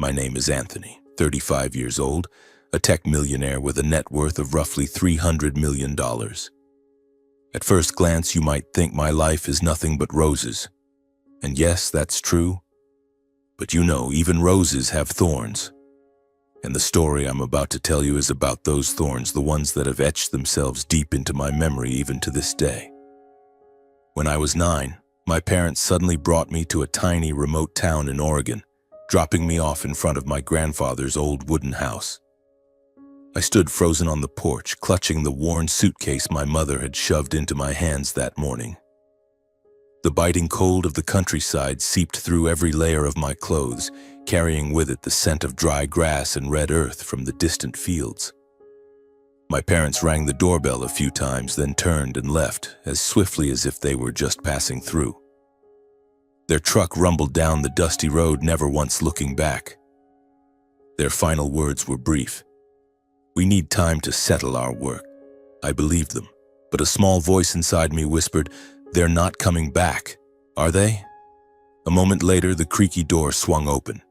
My name is Anthony, 35 years old, a tech millionaire with a net worth of roughly $300 million. At first glance, you might think my life is nothing but roses. And yes, that's true. But you know, even roses have thorns. And the story I'm about to tell you is about those thorns, the ones that have etched themselves deep into my memory even to this day. When I was 9, my parents suddenly brought me to a tiny remote town in Oregon, dropping me off in front of my grandfather's old wooden house. I stood frozen on the porch, clutching the worn suitcase my mother had shoved into my hands that morning. The biting cold of the countryside seeped through every layer of my clothes, carrying with it the scent of dry grass and red earth from the distant fields. My parents rang the doorbell a few times, then turned and left as swiftly as if they were just passing through. Their truck rumbled down the dusty road, never once looking back. Their final words were brief. "We need time to settle our work." I believed them, but a small voice inside me whispered, "They're not coming back, are they?" A moment later, the creaky door swung open.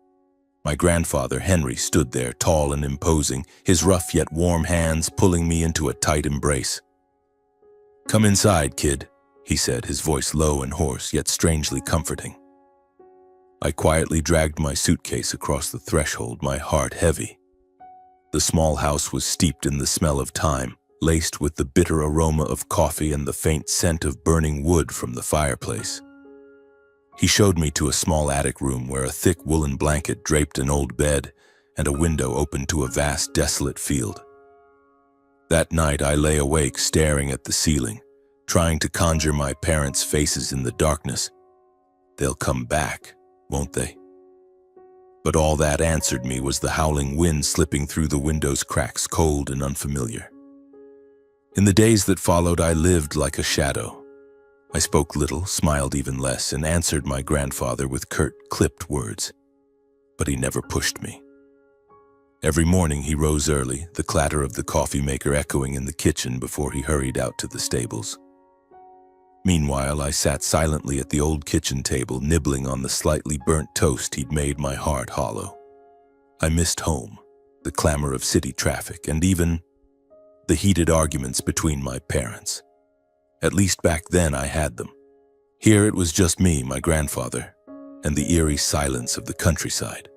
My grandfather, Henry, stood there, tall and imposing, his rough yet warm hands pulling me into a tight embrace. "Come inside, kid," he said, his voice low and hoarse, yet strangely comforting. I quietly dragged my suitcase across the threshold, my heart heavy. The small house was steeped in the smell of time, laced with the bitter aroma of coffee and the faint scent of burning wood from the fireplace. He showed me to a small attic room where a thick woolen blanket draped an old bed and a window opened to a vast, desolate field. That night I lay awake, staring at the ceiling, trying to conjure my parents' faces in the darkness. They'll come back, won't they? But all that answered me was the howling wind slipping through the window's cracks, cold and unfamiliar. In the days that followed, I lived like a shadow. I spoke little, smiled even less, and answered my grandfather with curt, clipped words. But he never pushed me. Every morning he rose early, the clatter of the coffee maker echoing in the kitchen before he hurried out to the stables. Meanwhile, I sat silently at the old kitchen table, nibbling on the slightly burnt toast he'd made my heart hollow. I missed home, the clamor of city traffic, and even the heated arguments between my parents. At least back then I had them. Here it was just me, my grandfather, and the eerie silence of the countryside.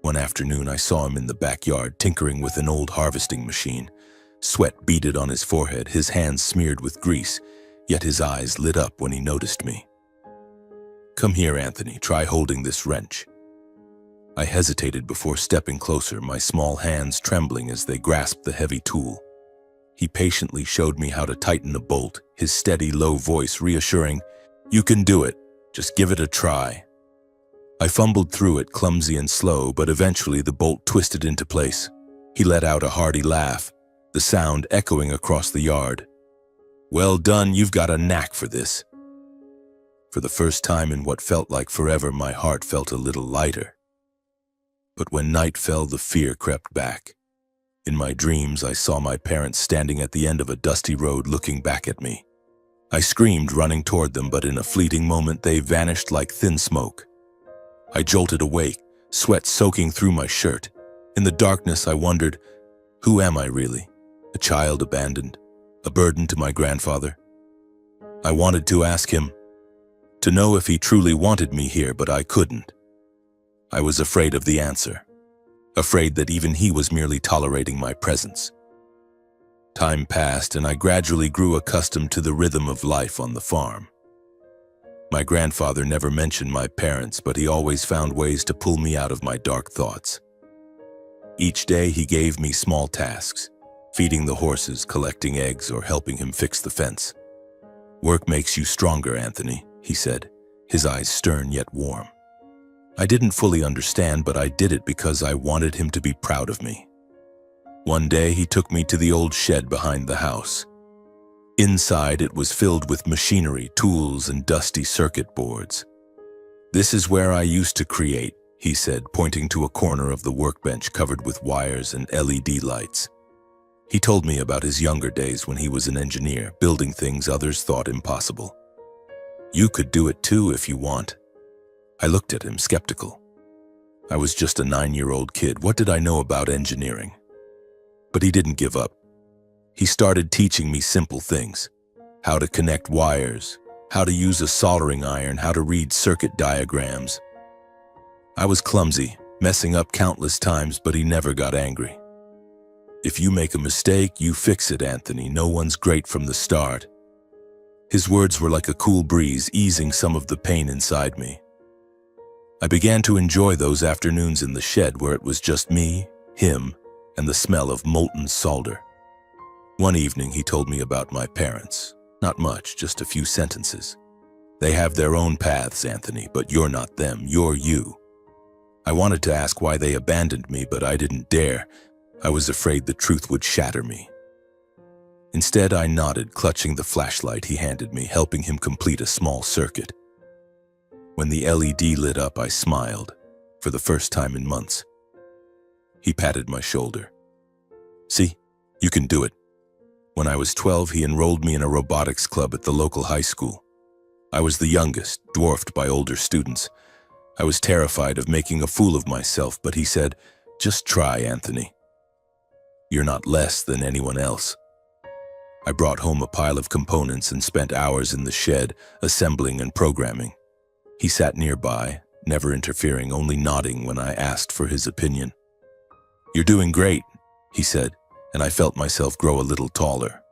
One afternoon I saw him in the backyard tinkering with an old harvesting machine. Sweat beaded on his forehead, his hands smeared with grease, yet his eyes lit up when he noticed me. "Come here, Anthony, try holding this wrench." I hesitated before stepping closer, my small hands trembling as they grasped the heavy tool. He patiently showed me how to tighten a bolt, his steady, low voice reassuring, "You can do it, just give it a try." I fumbled through it, clumsy and slow, but eventually the bolt twisted into place. He let out a hearty laugh, the sound echoing across the yard. "Well done, you've got a knack for this." For the first time in what felt like forever, my heart felt a little lighter. But when night fell, the fear crept back. In my dreams, I saw my parents standing at the end of a dusty road looking back at me. I screamed, running toward them, but in a fleeting moment they vanished like thin smoke. I jolted awake, sweat soaking through my shirt. In the darkness, I wondered, who am I really? A child abandoned? A burden to my grandfather? I wanted to ask him, to know if he truly wanted me here, but I couldn't. I was afraid of the answer, afraid that even he was merely tolerating my presence. Time passed, and I gradually grew accustomed to the rhythm of life on the farm. My grandfather never mentioned my parents, but he always found ways to pull me out of my dark thoughts. Each day he gave me small tasks, feeding the horses, collecting eggs, or helping him fix the fence. "Work makes you stronger, Anthony," he said, his eyes stern yet warm. I didn't fully understand, but I did it because I wanted him to be proud of me. One day he took me to the old shed behind the house. Inside, it was filled with machinery, tools, and dusty circuit boards. "This is where I used to create," he said, pointing to a corner of the workbench covered with wires and LED lights. He told me about his younger days when he was an engineer, building things others thought impossible. "You could do it too if you want." I looked at him, skeptical. I was just a 9-year-old kid. What did I know about engineering? But he didn't give up. He started teaching me simple things: how to connect wires, how to use a soldering iron, how to read circuit diagrams. I was clumsy, messing up countless times, but he never got angry. "If you make a mistake, you fix it, Anthony. No one's great from the start." His words were like a cool breeze, easing some of the pain inside me. I began to enjoy those afternoons in the shed where it was just me, him, and the smell of molten solder. One evening, he told me about my parents. Not much, just a few sentences. "They have their own paths, Anthony, but you're not them, you're you." I wanted to ask why they abandoned me, but I didn't dare. I was afraid the truth would shatter me. Instead, I nodded, clutching the flashlight he handed me, helping him complete a small circuit. When the LED lit up, I smiled, for the first time in months. He patted my shoulder. "See, you can do it." When I was 12, he enrolled me in a robotics club at the local high school. I was the youngest, dwarfed by older students. I was terrified of making a fool of myself, but he said, "Just try, Anthony. You're not less than anyone else." I brought home a pile of components and spent hours in the shed, assembling and programming. He sat nearby, never interfering, only nodding when I asked for his opinion. "You're doing great," he said, and I felt myself grow a little taller.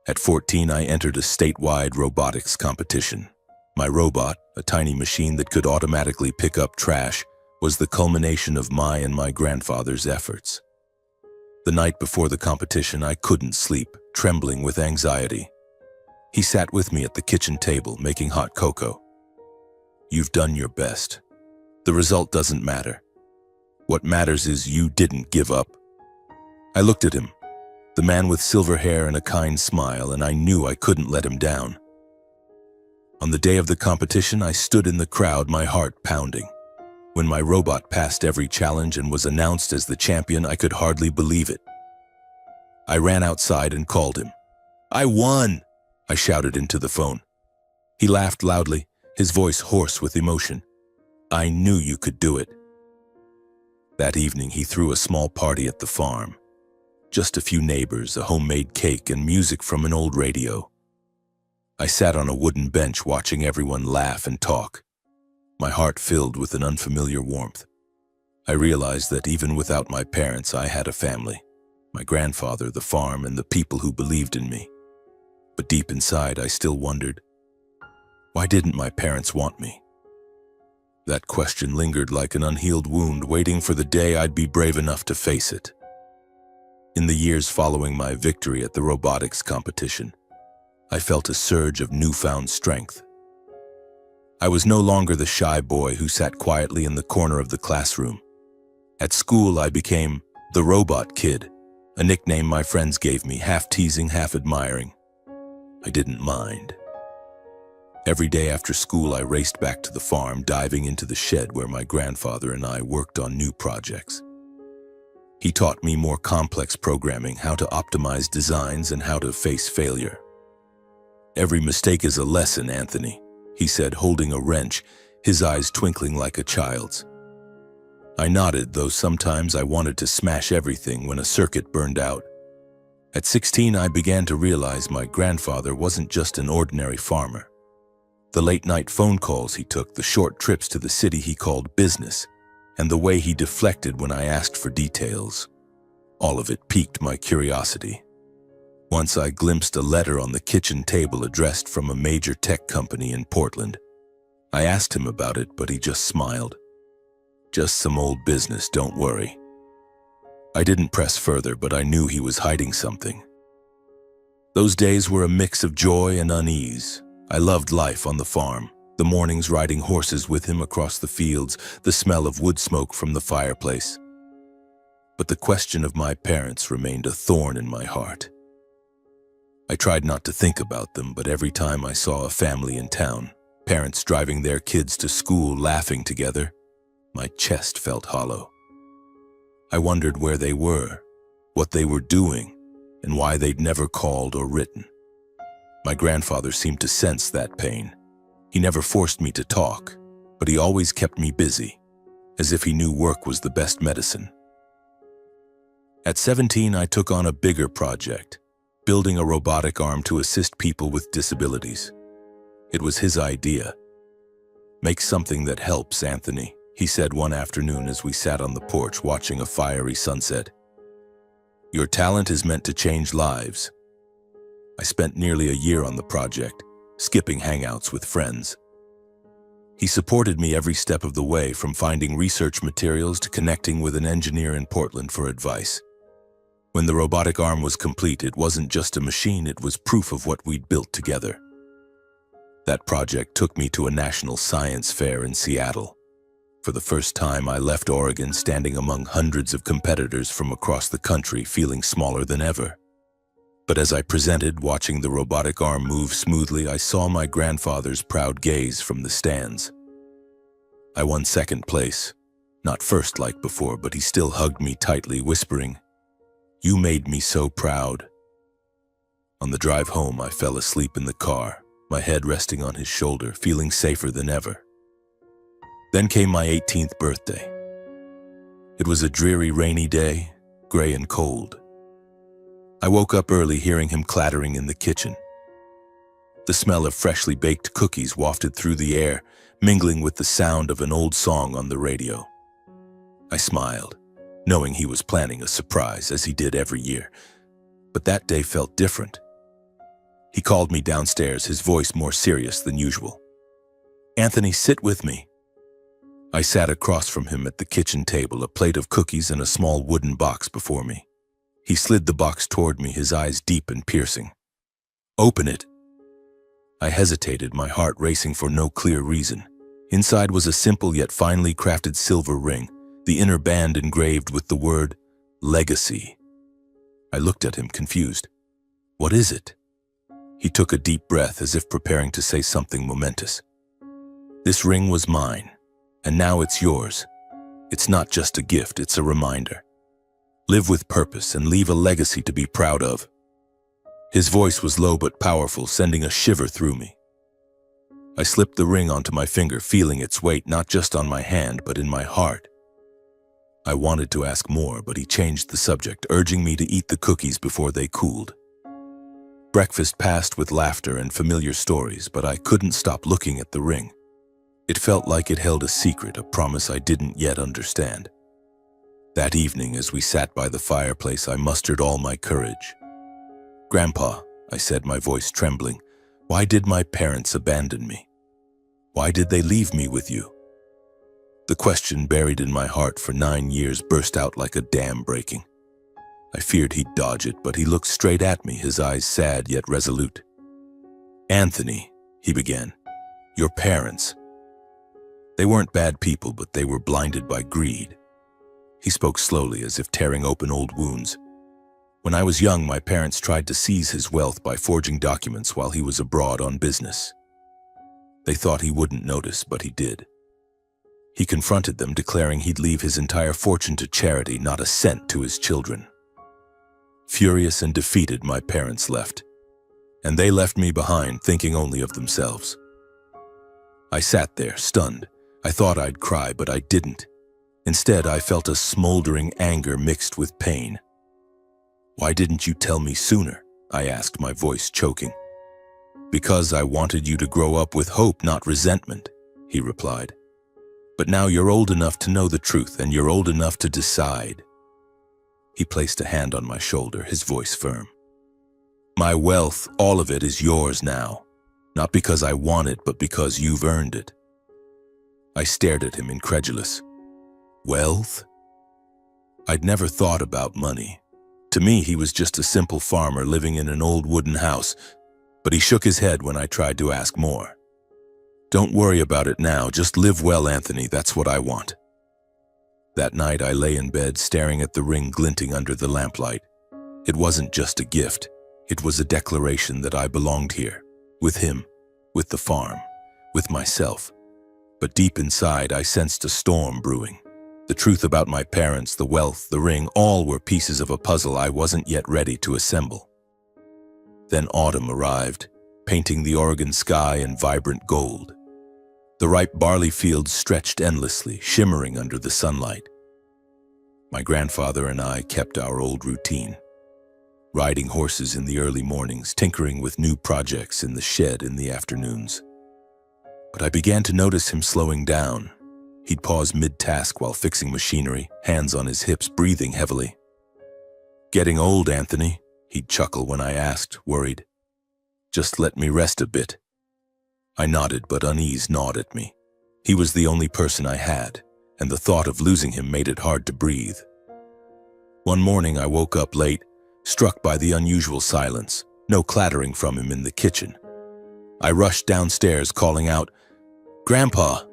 At 14, I entered a statewide robotics competition. My robot, a tiny machine that could automatically pick up trash, was the culmination of my and my grandfather's efforts. The night before the competition, I couldn't sleep, trembling with anxiety. He sat with me at the kitchen table, making hot cocoa. "You've done your best. The result doesn't matter. What matters is you didn't give up." I looked at him, the man with silver hair and a kind smile, and I knew I couldn't let him down. On the day of the competition, I stood in the crowd, my heart pounding. When my robot passed every challenge and was announced as the champion, I could hardly believe it. I ran outside and called him. "I won!" I shouted into the phone. He laughed loudly, his voice hoarse with emotion. "I knew you could do it." That evening, he threw a small party at the farm. Just a few neighbors, a homemade cake, and music from an old radio. I sat on a wooden bench watching everyone laugh and talk, my heart filled with an unfamiliar warmth. I realized that even without my parents, I had a family: my grandfather, the farm, and the people who believed in me. But deep inside, I still wondered, why didn't my parents want me? That question lingered like an unhealed wound, waiting for the day I'd be brave enough to face it. In the years following my victory at the robotics competition, I felt a surge of newfound strength. I was no longer the shy boy who sat quietly in the corner of the classroom. At school, I became the Robot Kid, a nickname my friends gave me, half teasing, half admiring. I didn't mind. Every day after school, I raced back to the farm, diving into the shed where my grandfather and I worked on new projects. He taught me more complex programming, how to optimize designs, and how to face failure. "Every mistake is a lesson, Anthony," he said, holding a wrench, his eyes twinkling like a child's. I nodded, though sometimes I wanted to smash everything when a circuit burned out. At 16, I began to realize my grandfather wasn't just an ordinary farmer. The late-night phone calls he took, the short trips to the city he called business, and the way he deflected when I asked for details, all of it piqued my curiosity. Once I glimpsed a letter on the kitchen table addressed from a major tech company in Portland. I asked him about it, but he just smiled. "Just some old business, don't worry." I didn't press further, but I knew he was hiding something. Those days were a mix of joy and unease. I loved life on the farm, the mornings riding horses with him across the fields, the smell of wood smoke from the fireplace. But the question of my parents remained a thorn in my heart. I tried not to think about them, but every time I saw a family in town, parents driving their kids to school, laughing together, my chest felt hollow. I wondered where they were, what they were doing, and why they'd never called or written. My grandfather seemed to sense that pain. He never forced me to talk, but he always kept me busy. as if he knew work was the best medicine. At 17, I took on a bigger project, building a robotic arm to assist people with disabilities. It was his idea. "Make something that helps, Anthony," he said one afternoon as we sat on the porch watching a fiery sunset. "Your talent is meant to change lives." I spent nearly a year on the project, skipping hangouts with friends. He supported me every step of the way, from finding research materials to connecting with an engineer in Portland for advice. When the robotic arm was complete, it wasn't just a machine, it was proof of what we'd built together. That project took me to a national science fair in Seattle. For the first time, I left Oregon standing among hundreds of competitors from across the country, feeling smaller than ever. But as I presented, watching the robotic arm move smoothly, I saw my grandfather's proud gaze from the stands. I won second place, not first like before, but he still hugged me tightly, whispering, "You made me so proud." On the drive home, I fell asleep in the car, my head resting on his shoulder, feeling safer than ever. Then came my 18th birthday. It was a dreary, rainy day, gray and cold. I woke up early hearing him clattering in the kitchen. The smell of freshly baked cookies wafted through the air, mingling with the sound of an old song on the radio. I smiled, knowing he was planning a surprise, as he did every year. But that day felt different. He called me downstairs, his voice more serious than usual. "Anthony, sit with me." I sat across from him at the kitchen table, a plate of cookies and a small wooden box before me. He slid the box toward me, his eyes deep and piercing. "Open it." I hesitated, my heart racing for no clear reason. Inside was a simple yet finely crafted silver ring, the inner band engraved with the word legacy. I looked at him, confused. "What is it?" He took a deep breath, as if preparing to say something momentous. "This ring was mine, and now it's yours. It's not just a gift, it's a reminder. Live with purpose and leave a legacy to be proud of." His voice was low but powerful, sending a shiver through me. I slipped the ring onto my finger, feeling its weight not just on my hand but in my heart. I wanted to ask more, but he changed the subject, urging me to eat the cookies before they cooled. Breakfast passed with laughter and familiar stories, but I couldn't stop looking at the ring. It felt like it held a secret, a promise I didn't yet understand. That evening, as we sat by the fireplace, I mustered all my courage. "Grandpa," I said, my voice trembling, "why did my parents abandon me? Why did they leave me with you?" The question, buried in my heart for 9 years, burst out like a dam breaking. I feared he'd dodge it, but he looked straight at me, his eyes sad yet resolute. "Anthony," he began, "your parents. They weren't bad people, but they were blinded by greed." He spoke slowly, as if tearing open old wounds. "When I was young, my parents tried to seize his wealth by forging documents while he was abroad on business. They thought he wouldn't notice, but he did. He confronted them, declaring he'd leave his entire fortune to charity, not a cent to his children. Furious and defeated, my parents left. And they left me behind, thinking only of themselves. I sat there, stunned. I thought I'd cry, but I didn't. Instead, I felt a smoldering anger mixed with pain. "Why didn't you tell me sooner?" I asked, my voice choking. "Because I wanted you to grow up with hope, not resentment," he replied. "But now you're old enough to know the truth, and you're old enough to decide." He placed a hand on my shoulder, his voice firm. "My wealth, all of it, is yours now. Not because I want it, but because you've earned it." I stared at him, incredulous. Wealth? I'd never thought about money. To me, he was just a simple farmer living in an old wooden house, but he shook his head when I tried to ask more. "Don't worry about it now, just live well, Anthony, that's what I want." That night I lay in bed, staring at the ring glinting under the lamplight. It wasn't just a gift, it was a declaration that I belonged here, with him, with the farm, with myself. But deep inside I sensed a storm brewing. The truth about my parents, the wealth, the ring, all were pieces of a puzzle I wasn't yet ready to assemble. Then autumn arrived, painting the Oregon sky in vibrant gold. The ripe barley fields stretched endlessly, shimmering under the sunlight. My grandfather and I kept our old routine, riding horses in the early mornings, tinkering with new projects in the shed in the afternoons. But I began to notice him slowing down. He'd pause mid-task while fixing machinery, hands on his hips, breathing heavily. "Getting old, Anthony," he'd chuckle when I asked, worried. "Just let me rest a bit." I nodded, but unease gnawed at me. He was the only person I had, and the thought of losing him made it hard to breathe. One morning I woke up late, struck by the unusual silence, no clattering from him in the kitchen. I rushed downstairs, calling out, "Grandpa!"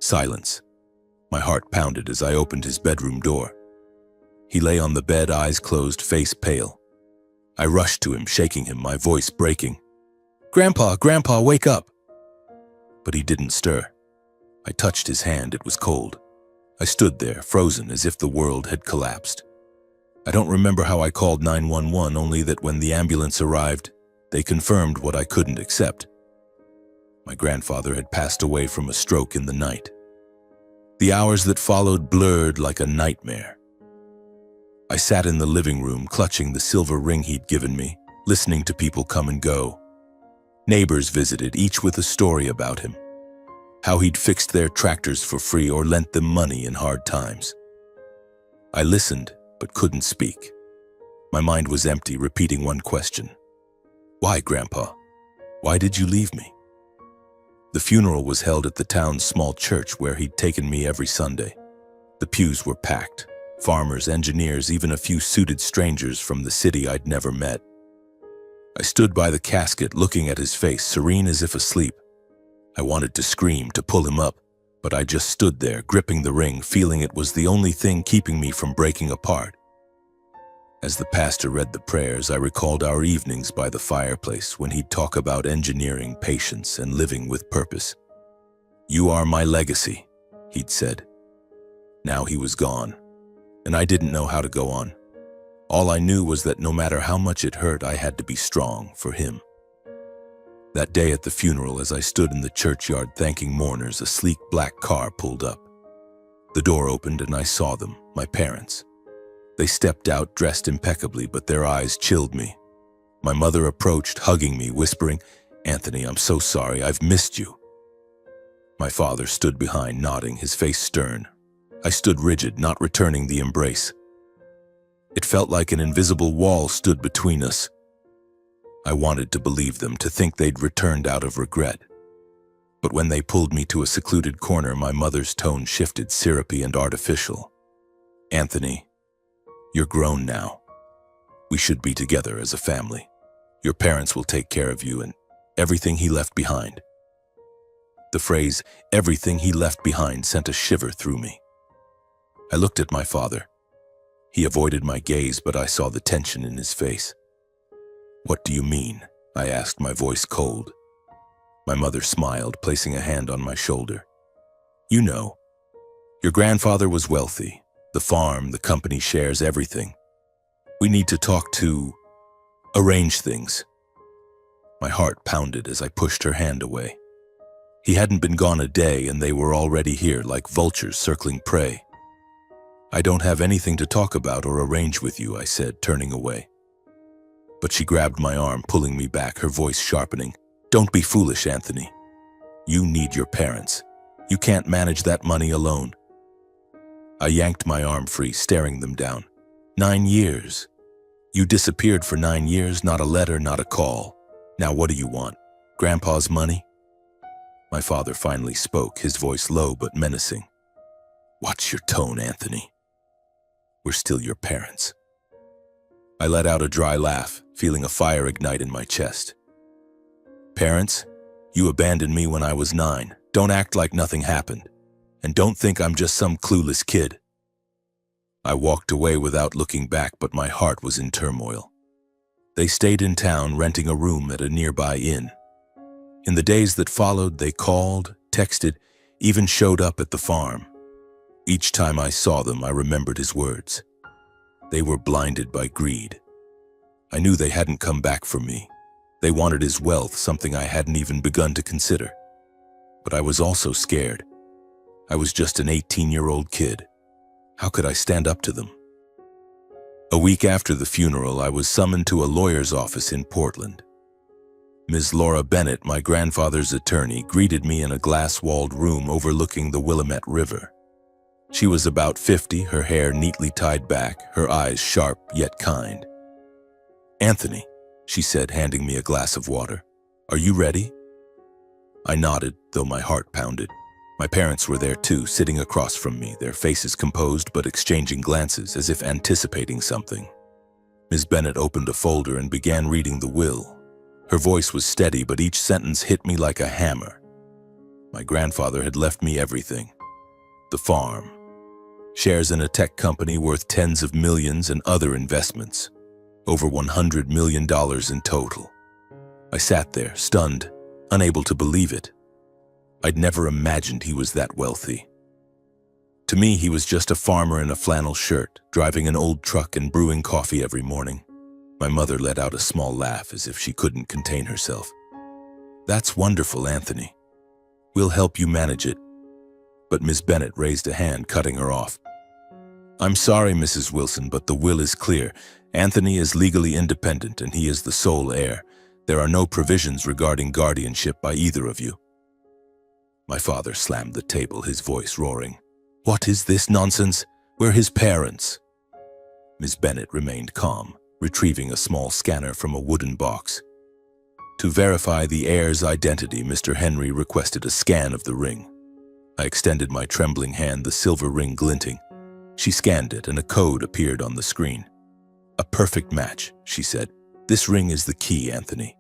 Silence. My heart pounded as I opened his bedroom door. He lay on the bed, eyes closed, face pale. I rushed to him, shaking him, my voice breaking. "Grandpa, Grandpa, wake up!" But he didn't stir. I touched his hand, it was cold. I stood there, frozen, as if the world had collapsed. I don't remember how I called 911, only that when the ambulance arrived, they confirmed what I couldn't accept. My grandfather had passed away from a stroke in the night. The hours that followed blurred like a nightmare. I sat in the living room, clutching the silver ring he'd given me, listening to people come and go. Neighbors visited, each with a story about him. How he'd fixed their tractors for free or lent them money in hard times. I listened, but couldn't speak. My mind was empty, repeating one question. "Why, Grandpa? Why did you leave me?" The funeral was held at the town's small church where he'd taken me every Sunday. The pews were packed. Farmers, engineers, even a few suited strangers from the city I'd never met. I stood by the casket, looking at his face, serene as if asleep. I wanted to scream, to pull him up, but I just stood there, gripping the ring, feeling it was the only thing keeping me from breaking apart. As the pastor read the prayers, I recalled our evenings by the fireplace when he'd talk about engineering, patience, and living with purpose. "You are my legacy," he'd said. Now he was gone, and I didn't know how to go on. All I knew was that no matter how much it hurt, I had to be strong for him. That day at the funeral, as I stood in the churchyard thanking mourners, a sleek black car pulled up. The door opened and I saw them, my parents. They stepped out, dressed impeccably, but their eyes chilled me. My mother approached, hugging me, whispering, "Anthony, I'm so sorry, I've missed you." My father stood behind, nodding, his face stern. I stood rigid, not returning the embrace. It felt like an invisible wall stood between us. I wanted to believe them, to think they'd returned out of regret. But when they pulled me to a secluded corner, my mother's tone shifted, syrupy and artificial. "Anthony, you're grown now. We should be together as a family. Your parents will take care of you and everything he left behind." The phrase, "everything he left behind," sent a shiver through me. I looked at my father. He avoided my gaze, but I saw the tension in his face. "What do you mean?" I asked, my voice cold. My mother smiled, placing a hand on my shoulder. "You know, your grandfather was wealthy. The farm, the company shares, everything. We need to talk to arrange things." My heart pounded as I pushed her hand away. He hadn't been gone a day and they were already here like vultures circling prey. "I don't have anything to talk about or arrange with you," I said, turning away. But she grabbed my arm, pulling me back, her voice sharpening. "Don't be foolish, Anthony. You need your parents. You can't manage that money alone." I yanked my arm free, staring them down. 9 years. You disappeared for 9 years, not a letter, not a call. Now what do you want? Grandpa's money? My father finally spoke, his voice low but menacing. "Watch your tone, Anthony. We're still your parents." I let out a dry laugh, feeling a fire ignite in my chest. "Parents, you abandoned me when I was 9. Don't act like nothing happened. And don't think I'm just some clueless kid." I walked away without looking back, but my heart was in turmoil. They stayed in town, renting a room at a nearby inn. In the days that followed, they called, texted, even showed up at the farm. Each time I saw them, I remembered his words. They were blinded by greed. I knew they hadn't come back for me. They wanted his wealth, something I hadn't even begun to consider. but I was also scared. I was just an 18-year-old kid. How could I stand up to them? A week after the funeral, I was summoned to a lawyer's office in Portland. Ms. Laura Bennett, my grandfather's attorney, greeted me in a glass-walled room overlooking the Willamette River. She was about 50, her hair neatly tied back, her eyes sharp yet kind. "Anthony," she said, handing me a glass of water, "are you ready?" I nodded, though my heart pounded. My parents were there too, sitting across from me, their faces composed but exchanging glances as if anticipating something. Ms. Bennett opened a folder and began reading the will. Her voice was steady, but each sentence hit me like a hammer. My grandfather had left me everything. The farm, shares in a tech company worth tens of millions, and other investments. Over $100 million in total. I sat there, stunned, unable to believe it. I'd never imagined he was that wealthy. To me, he was just a farmer in a flannel shirt, driving an old truck and brewing coffee every morning. My mother let out a small laugh as if she couldn't contain herself. "That's wonderful, Anthony. We'll help you manage it." But Ms. Bennett raised a hand, cutting her off. "I'm sorry, Mrs. Wilson, but the will is clear. Anthony is legally independent and he is the sole heir. There are no provisions regarding guardianship by either of you." My father slammed the table, his voice roaring. "What is this nonsense? We're his parents." Ms. Bennett remained calm, retrieving a small scanner from a wooden box. To verify the heir's identity, Mr. Henry requested a scan of the ring. I extended my trembling hand, the silver ring glinting. She scanned it, and a code appeared on the screen. "A perfect match," she said. "This ring is the key, Anthony."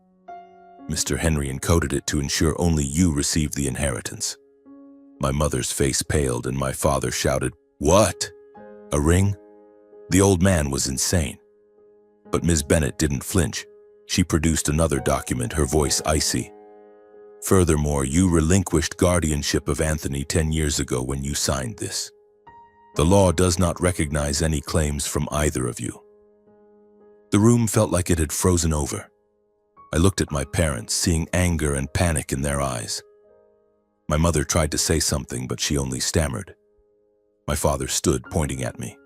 Mr. Henry encoded it to ensure only you received the inheritance. My mother's face paled, and my father shouted, "What? A ring?" The old man was insane. But Ms. Bennett didn't flinch. She produced another document, her voice icy. "Furthermore, you relinquished guardianship of Anthony 10 years ago when you signed this. The law does not recognize any claims from either of you." The room felt like it had frozen over. I looked at my parents, seeing anger and panic in their eyes. My mother tried to say something, but she only stammered. My father stood, pointing at me.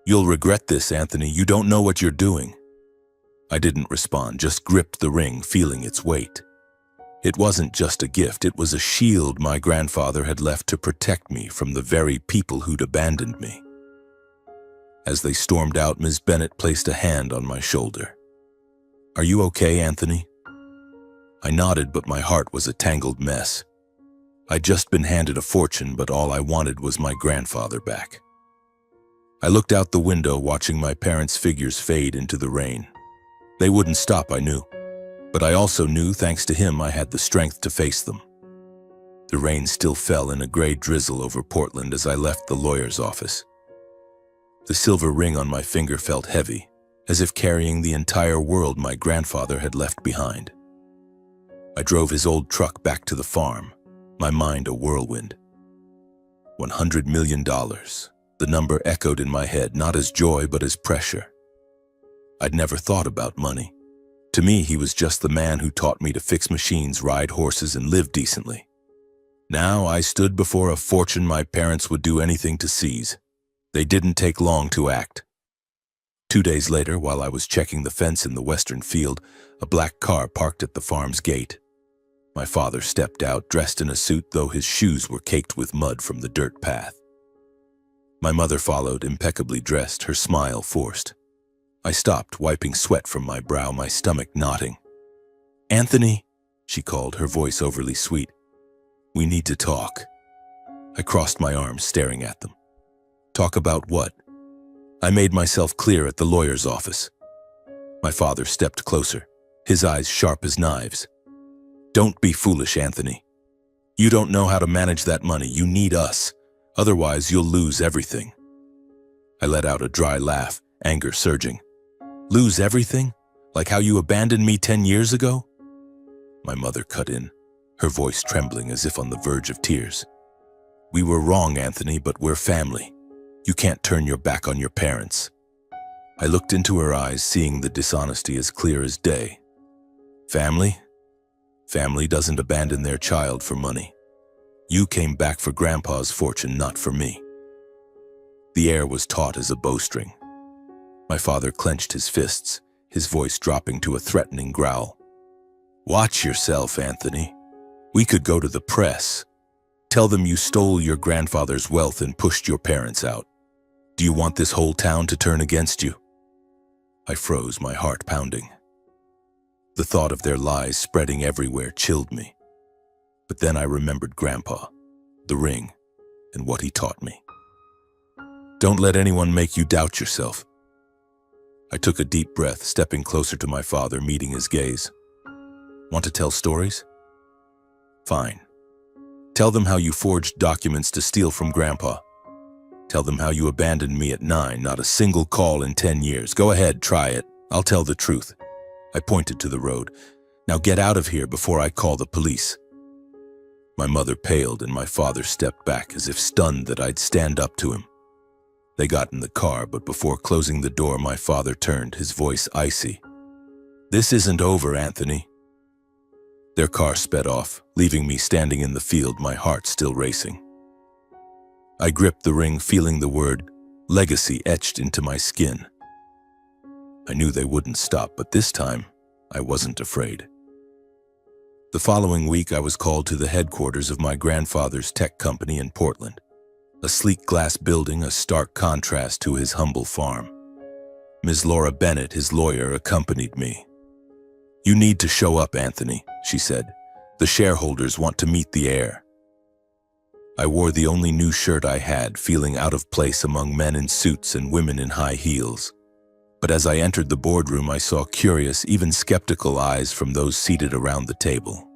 "You'll regret this, Anthony. You don't know what you're doing." I didn't respond, just gripped the ring, feeling its weight. It wasn't just a gift, it was a shield my grandfather had left to protect me from the very people who'd abandoned me. As they stormed out, Ms. Bennett placed a hand on my shoulder. "Are you okay, Anthony?" I nodded, but my heart was a tangled mess. I'd just been handed a fortune, but all I wanted was my grandfather back. I looked out the window, watching my parents' figures fade into the rain. They wouldn't stop, I knew. But I also knew, thanks to him, I had the strength to face them. The rain still fell in a gray drizzle over Portland as I left the lawyer's office. The silver ring on my finger felt heavy, as if carrying the entire world my grandfather had left behind. I drove his old truck back to the farm, my mind a whirlwind. $100 million. The number echoed in my head, not as joy but as pressure. I'd never thought about money. To me, he was just the man who taught me to fix machines, ride horses, and live decently. Now I stood before a fortune my parents would do anything to seize. They didn't take long to act. 2 days later, while I was checking the fence in the western field, a black car parked at the farm's gate. My father stepped out, dressed in a suit, though his shoes were caked with mud from the dirt path. My mother followed, impeccably dressed, her smile forced. I stopped, wiping sweat from my brow, my stomach knotting. "Anthony," she called, her voice overly sweet. "We need to talk." I crossed my arms, staring at them. "Talk about what?" I made myself clear at the lawyer's office. My father stepped closer, his eyes sharp as knives. "Don't be foolish, Anthony. You don't know how to manage that money. You need us. Otherwise, you'll lose everything." I let out a dry laugh, anger surging. "Lose everything? Like how you abandoned me 10 years ago?" My mother cut in, her voice trembling as if on the verge of tears. "We were wrong, Anthony, but we're family. You can't turn your back on your parents." I looked into her eyes, seeing the dishonesty as clear as day. "Family? Family doesn't abandon their child for money. You came back for Grandpa's fortune, not for me. The air was taut as a bowstring. My father clenched his fists, his voice dropping to a threatening growl. Watch yourself, Anthony. We could go to the press. Tell them you stole your grandfather's wealth and pushed your parents out. Do you want this whole town to turn against you? I froze, my heart pounding. The thought of their lies spreading everywhere chilled me. But then I remembered Grandpa, the ring, and what he taught me. Don't let anyone make you doubt yourself. I took a deep breath, stepping closer to my father, meeting his gaze. Want to tell stories? Fine. Tell them how you forged documents to steal from Grandpa. Tell them how you abandoned me at 9, not a single call in 10 years. Go ahead, try it. I'll tell the truth. I pointed to the road. Now get out of here before I call the police. My mother paled and my father stepped back as if stunned that I'd stand up to him. They got in the car, but before closing the door, my father turned, his voice icy. This isn't over, Anthony. Their car sped off, leaving me standing in the field, my heart still racing. I gripped the ring, feeling the word legacy etched into my skin. I knew they wouldn't stop, but this time, I wasn't afraid. The following week, I was called to the headquarters of my grandfather's tech company in Portland. A sleek glass building, a stark contrast to his humble farm. Ms. Laura Bennett, his lawyer, accompanied me. You need to show up, Anthony, she said. The shareholders want to meet the heir. I wore the only new shirt I had, feeling out of place among men in suits and women in high heels. But as I entered the boardroom, I saw curious, even skeptical eyes from those seated around the table.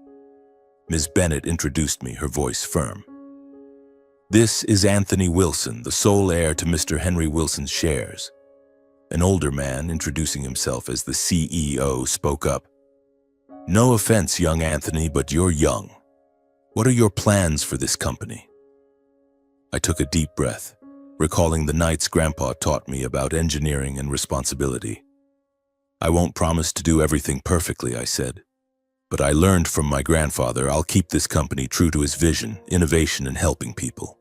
Ms. Bennett introduced me, her voice firm. This is Anthony Wilson, the sole heir to Mr. Henry Wilson's shares. An older man, introducing himself as the CEO, spoke up. No offense, young Anthony, but you're young. What are your plans for this company? I took a deep breath, recalling the nights Grandpa taught me about engineering and responsibility. I won't promise to do everything perfectly, I said. But I learned from my grandfather I'll keep this company true to his vision, innovation, and helping people.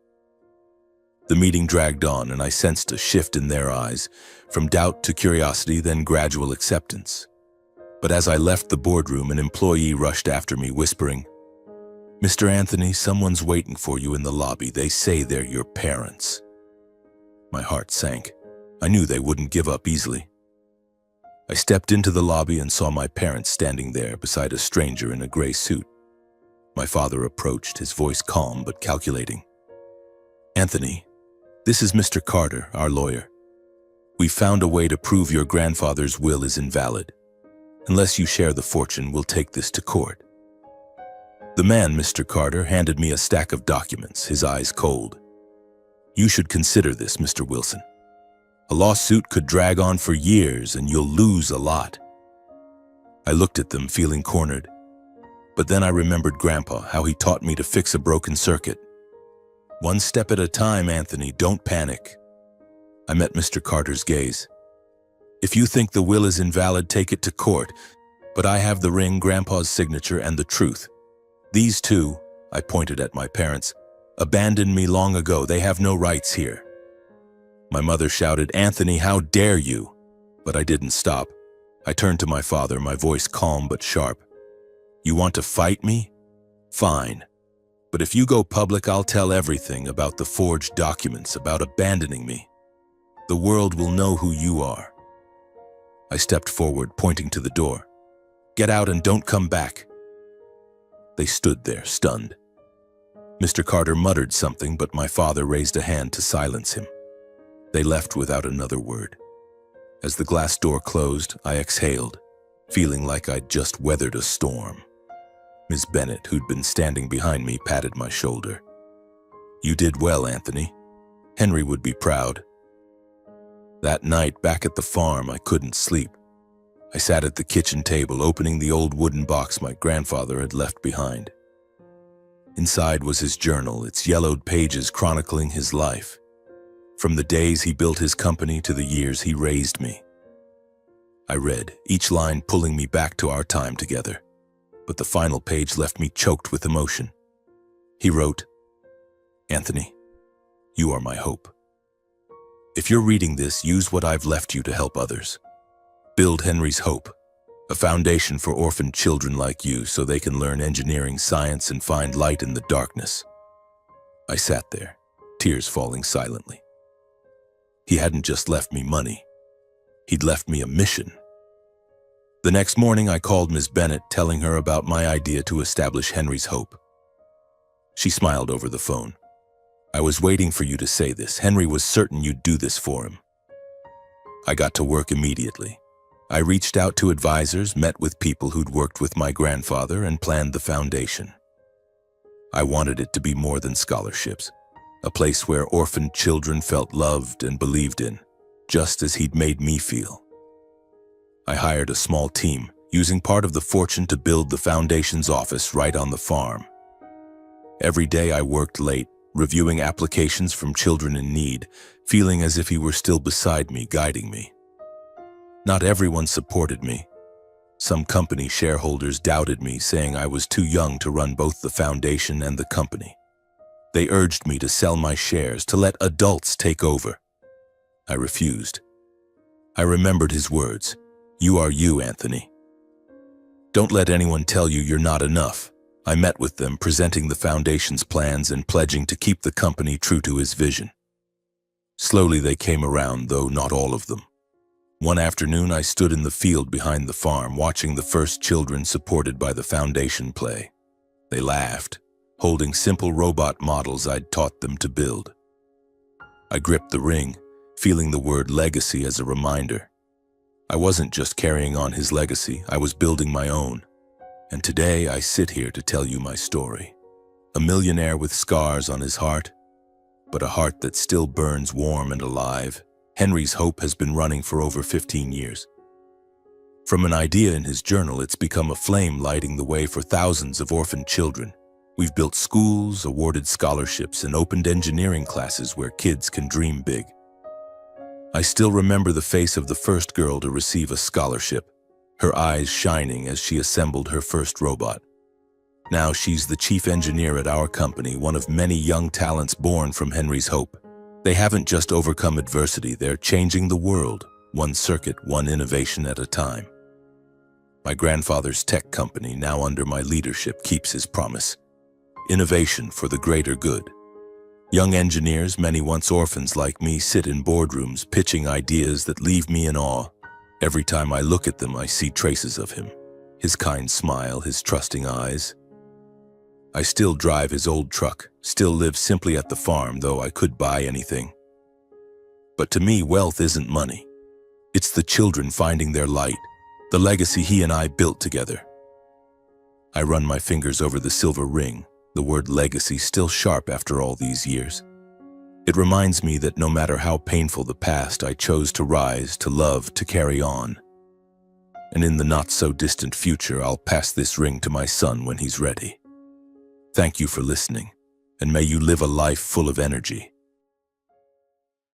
The meeting dragged on, and I sensed a shift in their eyes, from doubt to curiosity, then gradual acceptance. But as I left the boardroom, an employee rushed after me, whispering, Mr. Anthony, someone's waiting for you in the lobby. They say they're your parents. My heart sank. I knew they wouldn't give up easily. I stepped into the lobby and saw my parents standing there beside a stranger in a gray suit. My father approached, his voice calm but calculating. Anthony, this is Mr. Carter, our lawyer. We found a way to prove your grandfather's will is invalid. Unless you share the fortune, we'll take this to court. The man, Mr. Carter, handed me a stack of documents, his eyes cold. You should consider this, Mr. Wilson. A lawsuit could drag on for years and you'll lose a lot. I looked at them, feeling cornered. But then I remembered Grandpa, how he taught me to fix a broken circuit. One step at a time, Anthony, don't panic. I met Mr. Carter's gaze. If you think the will is invalid, take it to court. But I have the ring, Grandpa's signature, and the truth. These two, I pointed at my parents, abandoned me long ago. They have no rights here. My mother shouted, Anthony, how dare you? But I didn't stop. I turned to my father, my voice calm but sharp. You want to fight me? Fine. But if you go public, I'll tell everything about the forged documents, about abandoning me. The world will know who you are. I stepped forward, pointing to the door. Get out and don't come back. They stood there, stunned. Mr. Carter muttered something, but my father raised a hand to silence him. They left without another word. As the glass door closed, I exhaled, feeling like I'd just weathered a storm. Ms. Bennett, who'd been standing behind me, patted my shoulder. You did well, Anthony. Henry would be proud. That night, back at the farm, I couldn't sleep. I sat at the kitchen table, opening the old wooden box my grandfather had left behind. Inside was his journal, its yellowed pages chronicling his life. From the days he built his company to the years he raised me. I read, each line pulling me back to our time together, but the final page left me choked with emotion. He wrote, Anthony, you are my hope. If you're reading this, use what I've left you to help others. Build Henry's Hope, a foundation for orphaned children like you so they can learn engineering, science, and find light in the darkness. I sat there, tears falling silently. He hadn't just left me money. He'd left me a mission. The next morning, I called Ms. Bennett, telling her about my idea to establish Henry's Hope. She smiled over the phone. I was waiting for you to say this. Henry was certain you'd do this for him. I got to work immediately. I reached out to advisors, met with people who'd worked with my grandfather, and planned the foundation. I wanted it to be more than scholarships, a place where orphaned children felt loved and believed in, just as he'd made me feel. I hired a small team, using part of the fortune to build the foundation's office right on the farm. Every day I worked late, reviewing applications from children in need, feeling as if he were still beside me, guiding me. Not everyone supported me. Some company shareholders doubted me, saying I was too young to run both the foundation and the company. They urged me to sell my shares, to let adults take over. I refused. I remembered his words, "You are you, Anthony. Don't let anyone tell you you're not enough." I met with them, presenting the foundation's plans and pledging to keep the company true to his vision. Slowly they came around, though not all of them. One afternoon I stood in the field behind the farm, watching the first children supported by the foundation play. They laughed, holding simple robot models I'd taught them to build. I gripped the ring, feeling the word legacy as a reminder. I wasn't just carrying on his legacy, I was building my own. And today I sit here to tell you my story. A millionaire with scars on his heart, but a heart that still burns warm and alive. Henry's Hope has been running for over 15 years. From an idea in his journal, it's become a flame lighting the way for thousands of orphaned children. We've built schools, awarded scholarships, and opened engineering classes where kids can dream big. I still remember the face of the first girl to receive a scholarship, her eyes shining as she assembled her first robot. Now she's the chief engineer at our company, one of many young talents born from Henry's Hope. They haven't just overcome adversity, they're changing the world, one circuit, one innovation at a time. My grandfather's tech company, now under my leadership, keeps his promise. Innovation for the greater good. Young engineers, many once orphans like me, sit in boardrooms pitching ideas that leave me in awe. Every time I look at them, I see traces of him. His kind smile, his trusting eyes. I still drive his old truck, still live simply at the farm, though I could buy anything. But to me, wealth isn't money. It's the children finding their light, the legacy he and I built together. I run my fingers over the silver ring, the word legacy still sharp after all these years. It reminds me that no matter how painful the past, I chose to rise, to love, to carry on. And in the not-so-distant future, I'll pass this ring to my son when he's ready. Thank you for listening, and may you live a life full of energy.